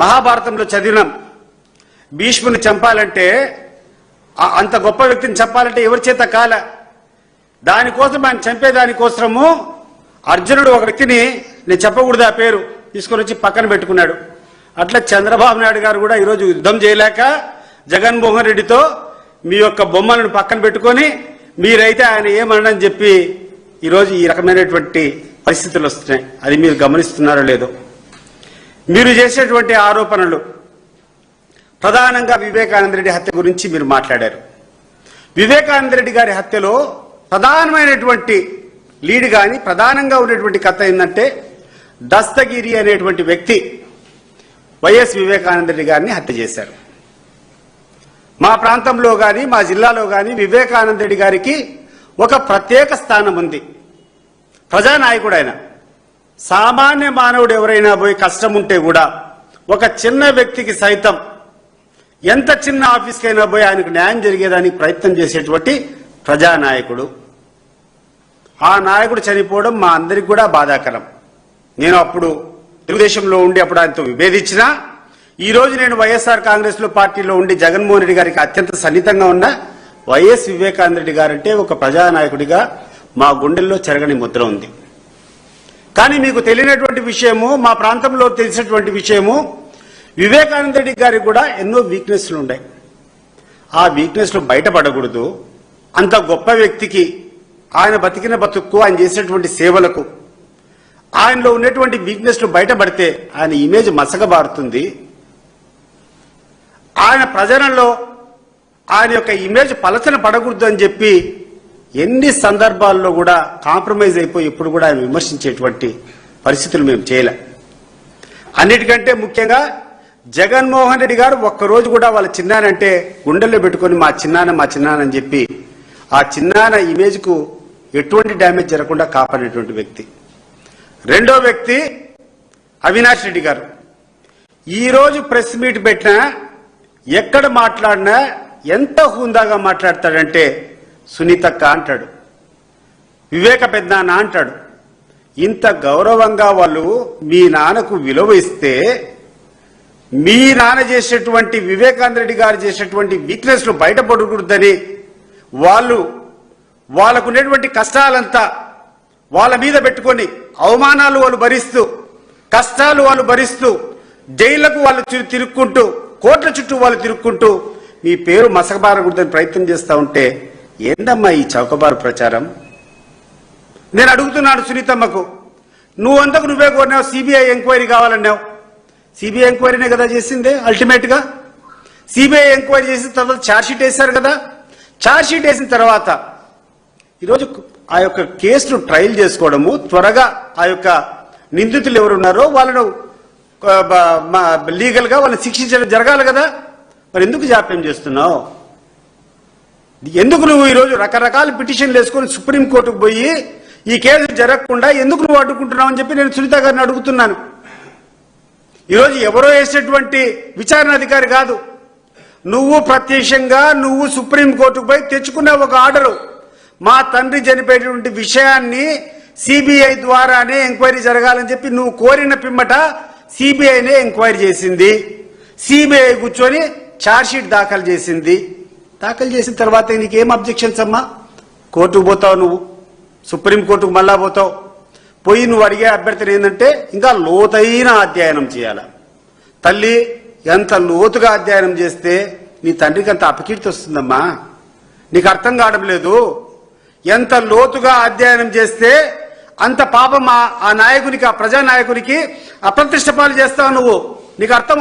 మహాభారతంలో చదివినాం. భీష్ముని చంపాలంటే, అంత గొప్ప వ్యక్తిని చంపాలంటే ఎవరి చేత కాల. దానికోసం ఆయన చంపేదానికోసము అర్జునుడు ఒక వ్యక్తిని, నేను చెప్పకూడదు ఆ పేరు, తీసుకొని వచ్చి పక్కన పెట్టుకున్నాడు. అట్లా చంద్రబాబు నాయుడు గారు కూడా ఈరోజు యుద్ధం చేయలేక జగన్మోహన్ రెడ్డితో మీ యొక్క బొమ్మలను పక్కన పెట్టుకొని మీరైతే ఆయన ఏమనని చెప్పి ఈరోజు ఈ రకమైనటువంటి పరిస్థితులు వస్తున్నాయి. అది మీరు గమనిస్తున్నారో లేదో. మీరు చేసేటువంటి ఆరోపణలు ప్రధానంగా వివేకానంద రెడ్డి హత్య గురించి మీరు మాట్లాడారు. వివేకానంద రెడ్డి గారి హత్యలో ప్రధానమైనటువంటి లీడ్ కానీ ప్రధానంగా ఉన్నటువంటి కథ ఏంటంటే, దస్తగిరి అనేటువంటి వ్యక్తి వైఎస్ వివేకానంద రెడ్డి గారిని హత్య చేశారు. మా ప్రాంతంలో కానీ మా జిల్లాలో కానీ వివేకానంద రెడ్డి గారికి ఒక ప్రత్యేక స్థానం ఉంది. ప్రజానాయకుడు ఆయన. సామాన్య మానవుడు ఎవరైనా పోయి కష్టం ఉంటే కూడా ఒక చిన్న వ్యక్తికి సైతం, ఎంత చిన్న ఆఫీస్కైనా పోయి ఆయనకు న్యాయం జరిగేదానికి ప్రయత్నం చేసేటువంటి ప్రజానాయకుడు. ఆ నాయకుడు చనిపోవడం మా అందరికి కూడా బాధాకరం. నేను అప్పుడు తెలుగుదేశంలో ఉండి అప్పుడు ఆయనతో విభేదించినా, ఈరోజు నేను వైఎస్ఆర్ కాంగ్రెస్ లో పార్టీలో ఉండి జగన్మోహన్ రెడ్డి గారికి అత్యంత సన్నిహితంగా ఉన్న వైఎస్ వివేకానంద రెడ్డి గారంటే ఒక ప్రజానాయకుడిగా మా గుండెల్లో చెరగని ముద్ర ఉంది. కానీ మీకు తెలియనటువంటి విషయము, మా ప్రాంతంలో తెలిసినటువంటి విషయము, వివేకానంద రెడ్డి గారికి కూడా ఎన్నో వీక్నెస్లు ఉన్నాయి. ఆ వీక్నెస్లు బయటపడకూడదు. అంత గొప్ప వ్యక్తికి ఆయన బతికిన బతుక్కు, ఆయన చేసినటువంటి సేవలకు, ఆయనలో ఉన్నటువంటి వీక్నెస్లు బయటపడితే ఆయన ఇమేజ్ మసకబారుతుంది. ఆయన ప్రజలలో ఆయన యొక్క ఇమేజ్ పలచన పడకూడదు అని చెప్పి ఎన్ని సందర్భాల్లో కూడా కాంప్రమైజ్ అయిపోయి ఇప్పుడు కూడా ఆయన విమర్శించేటువంటి పరిస్థితులు మేము చేయలే. అన్నిటికంటే ముఖ్యంగా జగన్మోహన్ రెడ్డి గారు ఒక్కరోజు కూడా వాళ్ళ చిన్నానంటే గుండెల్లో పెట్టుకొని మా చిన్నాన అని చెప్పి ఆ చిన్నాన ఇమేజ్కు ఎటువంటి డ్యామేజ్ జరగకుండా కాపాడేటువంటి వ్యక్తి. రెండో వ్యక్తి అవినాష్ రెడ్డి గారు. ఈరోజు ప్రెస్ మీట్ పెట్టినా, ఎక్కడ మాట్లాడినా ఎంత హుందాగా మాట్లాడతాడంటే, సునీతక్క అంటాడు, వివేక పెద్దనాన్న అంటాడు. ఇంత గౌరవంగా వాళ్ళు మీ నాన్నకు విలువ ఇస్తే, మీ నాన్న చేసేటువంటి వివేకానంద రెడ్డి గారు చేసేటువంటి వీక్నెస్లు బయటపడకూడదని వాళ్ళకు ఉన్నటువంటి కష్టాలంతా వాళ్ళ మీద పెట్టుకొని, అవమానాలు వాళ్ళు భరిస్తూ, కష్టాలు వాళ్ళు భరిస్తూ, జైళ్లకు వాళ్ళు తిరుక్కుంటూ, కోట్ల చుట్టూ వాళ్ళు తిరుక్కుంటూ మీ పేరు మసకబారకూడదని ప్రయత్నం చేస్తూ ఉంటే ఏందమ్మా ఈ చౌకబారు ప్రచారం? నేను అడుగుతున్నాను సునీతమ్మకు, నువ్వంతకు నువ్వే కోరినావు సిబిఐ ఎంక్వైరీ కావాలన్నావు. సిబిఐ ఎంక్వైరీనే కదా చేసిందే అల్టిమేట్ గా. సిబిఐ ఎంక్వైరీ చేసిన తర్వాత ఛార్జ్షీట్ వేశారు కదా. ఛార్జ్షీట్ వేసిన తర్వాత ఈరోజు ఆ యొక్క కేసును ట్రయల్ చేసుకోవడము, త్వరగా ఆ యొక్క నిందితులు ఎవరున్నారో వాళ్ళను లీగల్ గా వాళ్ళని శిక్షించడం జరగాలి కదా. మరి ఎందుకు జాప్యం చేస్తున్నావు? ఎందుకు నువ్వు ఈరోజు రకరకాల పిటిషన్లు వేసుకొని సుప్రీంకోర్టుకు పోయి ఈ కేసు జరగకుండా ఎందుకు నువ్వు అడ్డుకుంటున్నావు అని చెప్పి నేను సునీత గారిని అడుగుతున్నాను. ఈరోజు ఎవరో వేసేటువంటి విచారణ అధికారి కాదు, నువ్వు ప్రత్యక్షంగా నువ్వు సుప్రీంకోర్టుకు పోయి తెచ్చుకున్న ఒక ఆర్డరు. మా తండ్రి చనిపోయేటువంటి విషయాన్ని సిబిఐ ద్వారానే ఎంక్వైరీ జరగాలని చెప్పి నువ్వు కోరిన పిమ్మట సిబిఐనే ఎంక్వైరీ చేసింది. సిబిఐ కూర్చొని ఛార్జ్షీట్ దాఖలు చేసింది. దాఖలు చేసిన తర్వాత నీకేం అబ్జెక్షన్స్ అమ్మా? కోర్టుకు పోతావు, నువ్వు సుప్రీంకోర్టుకు మళ్ళా పోతావు. పోయి నువ్వు అడిగే అభ్యర్థన ఏంటంటే ఇంకా లోతైన అధ్యయనం చేయాలి. తల్లి, ఎంత లోతుగా అధ్యయనం చేస్తే నీ తండ్రికి అంత అపకీర్తి వస్తుందమ్మా. నీకు అర్థం కావడం లేదు. ఎంత లోతుగా అధ్యయనం చేస్తే అంత పాపం ఆ నాయకునికి, ఆ ప్రజానాయకునికి అప్రతిష్ట పాలు చేస్తావు నువ్వు. నీకు అర్థం